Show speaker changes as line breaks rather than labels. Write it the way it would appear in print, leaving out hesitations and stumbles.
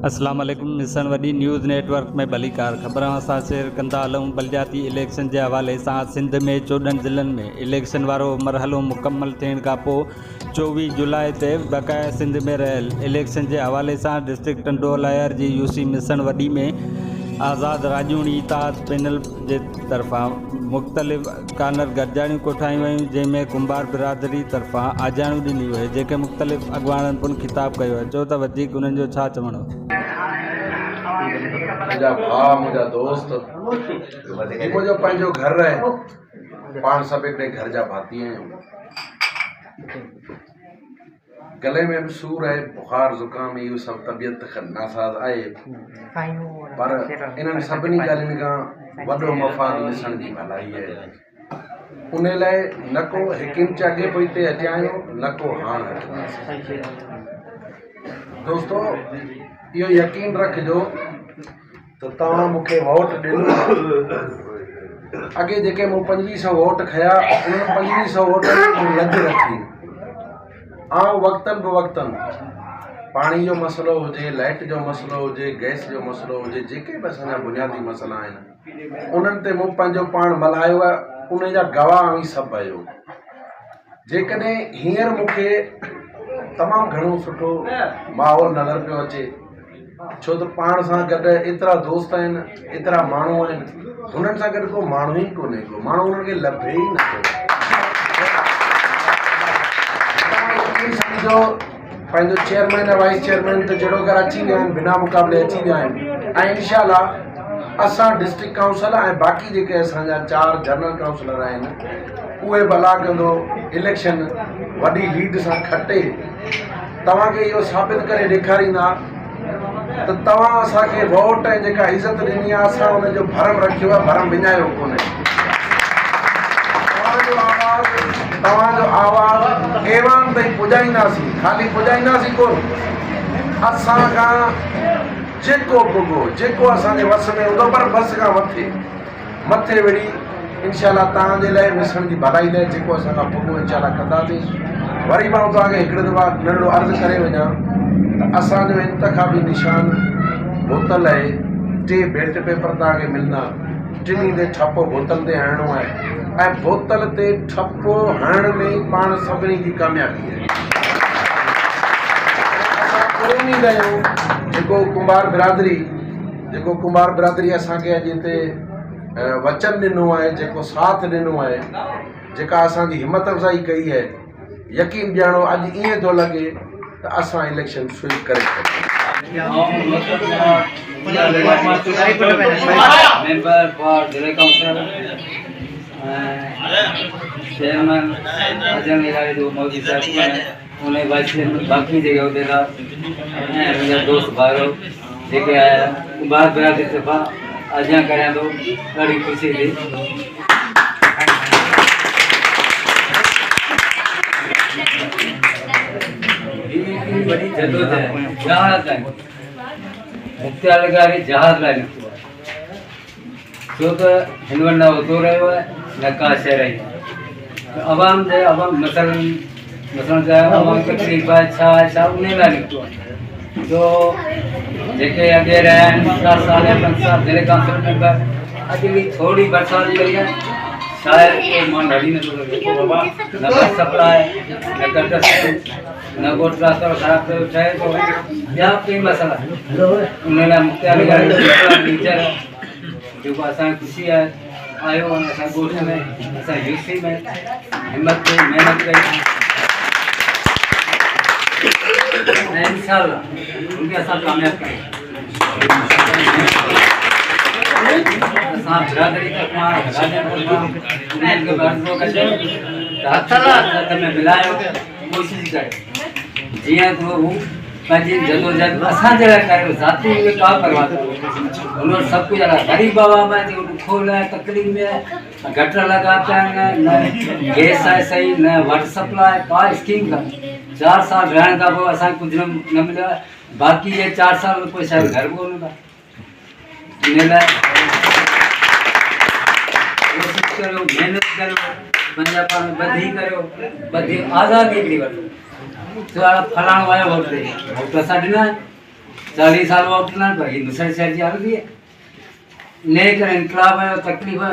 अस्सलाम वालेकुम। मिशन वडी न्यूज़ नेटवर्क में भलीकार ख़बर सां शेयर कंदा हलूं। बलदियाती इलेक्शन के हवाले से सिंध में 14 ज़िलनि में इलेक्शन वारो मरहलो मुकम्मल थियण खां पोइ 24 जुलाई ते बक़ाया सिंध में रहियल इलेक्शन के हवाले से डिस्ट्रिक्ट कंट्रोल आयर जी यूसी मिशन वडी में आज़ाद राजूनी इताद पैनल के तरफ़ां मुख़्तलिफ़ कार्नर गॾिजाणियूं कोठायूं वयूं, जंहिंमें कुंभार बिरादरी तरफ़ां आजाणियूं ॾिनी वई, जेके मुख़्तलिफ़ अॻवाननि पुन ख़िताब कयो आहे। चओ त वधीक उन्हनि जो छा चवणो।
मुझा भाउ, मुझा दोस्त, मुझो पंहिंजो घर रहे, पाण सब हिकिड़े घर जा भाती आहियूं। गले में भी सूर है, बुखार ज़ुकाम, इहो सब तबियत नासाज़ आहे, पर इन्हनि सभिनी ॻाल्हियुनि खां वॾो मफ़ाद ॾिसण जी भलाई है। उन लाइ न को हिकु इंच अॻे पोइ हिते अची आहियूं, न को हाण हटंदासीं। दोस्तो, इहो यकीन रखिजो तो तव्हां मूंखे वोट ॾिनो। अॻे जेके मूं 2500 वोट खया, उन्हनि 2500 वोटनि में लज रखी ऐं वक़्तन ब वक़्तन पानी जो मसलो हुजे, लाइट जो मसलो हुजे, गैस जो मसलो हुजे, जेके बि असांजा बुनियादी मसला आहिनि, उन्हनि ते मूं पंहिंजो पाण मल्हायो आहे। उन जा गवाह ऐं सभु आहियो। जेकॾहिं हींअर मूंखे तमामु घणो सुठो माहौल नज़र पियो अचे, छो तो पाण सां गॾु एतिरा दोस्त आहिनि, एतिरा माण्हू आहिनि, हुननि सां गॾु को माण्हू ई कोन्हे, को माण्हू हुननि खे लभे ई नथो। सम्झो पंहिंजो चेयरमैन ऐं वाइस चेयरमैन त जहिड़ो घर अची विया आहिनि, बिना मुक़ाबले अची विया आहिनि, ऐं इंशाल्लाह असां डिस्ट्रिक्ट काउंसिल ऐं बाक़ी जेके असांजा 4 जनरल काउंसिलर आहिनि, उहे भला कंदो इलेक्शन वॾी लीड सां खटे तव्हांखे इहो साबित करे ॾेखारींदा त तव्हां असांखे वोट ऐं जेका इज़त ॾिनी आहे, असां हुनजो भरम रखियो आहे, भरम विञायो कोन्हे। तव्हांजो आवाज़ ऐवान ताईं पुॼाईंदासीं, खाली पुॼाईंदासीं कोन, असां खां जेको पुॻो, जेको असांजे वस में हूंदो, पर बस खां मथे वेड़ी इंशाल्लाह तव्हांजे लाइ मिसण जी भलाई लाइ जेको असां खां पुॻो इंशाल्लाह कंदासीं। वरी मां तव्हांखे हिकिड़े दफ़ा नंढो अर्ज़ु करे वञा त असांजो इंतख़ाबी निशान बोतल आहे। 3 बैलेट पेपर तव्हांखे मिलंदा, टिनी ते ठपो बोतल ते हणणो आहे, ऐं बोतल ते ठपो हणण में पाण सभिनी जी कामयाबी आहे। असां उमेद आहियूं जेको कुंभार बिरादरी असांखे अॼु हिते वचन ॾिनो आहे, जेको साथ ॾिनो आहे, जेका असांजी हिम्मत अफ़ज़ाई कई है, यकीन ॼाणो अॼु ईअं थो लॻे त असां इलेक्शन स्वीप करे
मेंबर फॉर जिला काउंसिल चेयरमैन अजन इलाही जो मोदी साहब हैं, उन्हें वाइस चेयरमैन बाकी जगह होते था, मेरा दोस्त भाइयों जेके आया कुंभार बिरादरी तरफा अजा करें तो बड़ी खुशी थी। बड़ी जदोजहद जहाज लाइन मुख्यालय जहाज लाइन छो तो हिन वटि न उतो रहियो आहे, न का शइ रही अवाम जे अवाम मसलन अवाम तकलीफ़ आहे, छा उन लाइ निकितो आहे। जो जेके अॻे रहिया आहिनि 4 साल या 5 साल जिले काउंसिल मेंबर, अॼु बि थोरी बरसात लॻी आहे, शायद को मां ॾाढी नथो लॻे, न बस सप्लाई, न गटर, न गोट रास्तो ख़राब थियो ठहे थो, ॿिया कई मसइला उन लाइ मुख्यालय टीचर जेको असांखे ख़ुशी आहे आयो असां ॻोठ में, असां यूसी में हिम्मत कई, महिनत कई, ऐं इंशाल्लाह उनखे असां कामयाब कयूं। असां बिरादरी तरफ़ां उन्हनि खे बरसो कजे हथ में मिलायो, कोशिशि करे जीअं तो हू पंहिंजी जदोजहद असांजे लाइ करे, ज़ाती में का परवाह कोन्हे, उन्होंने सब कुछ गरीब आवाम है जो खोल है, तकलीफ़ में गटर लगा न गैस है सही, न वाटर सप्लाई, का स्कीम का 4 साल रहने का वो असां कुछ न मिला, बाकी ये 4 साल में कोई शायद घर को मिला। इन लाइ कोशिशि करो, मेहनत करो, पंहिंजा पाण ॿधी करो, ॿधी आज़ादी हिकिड़ी वठो। तो फलाणो आयो वोट ॾे, वोट असां ॾिना, 40 साल वोट ना भाई हिंदुस्तान शहर जी आ रही है लेकर इनकलाब है तकलीफ है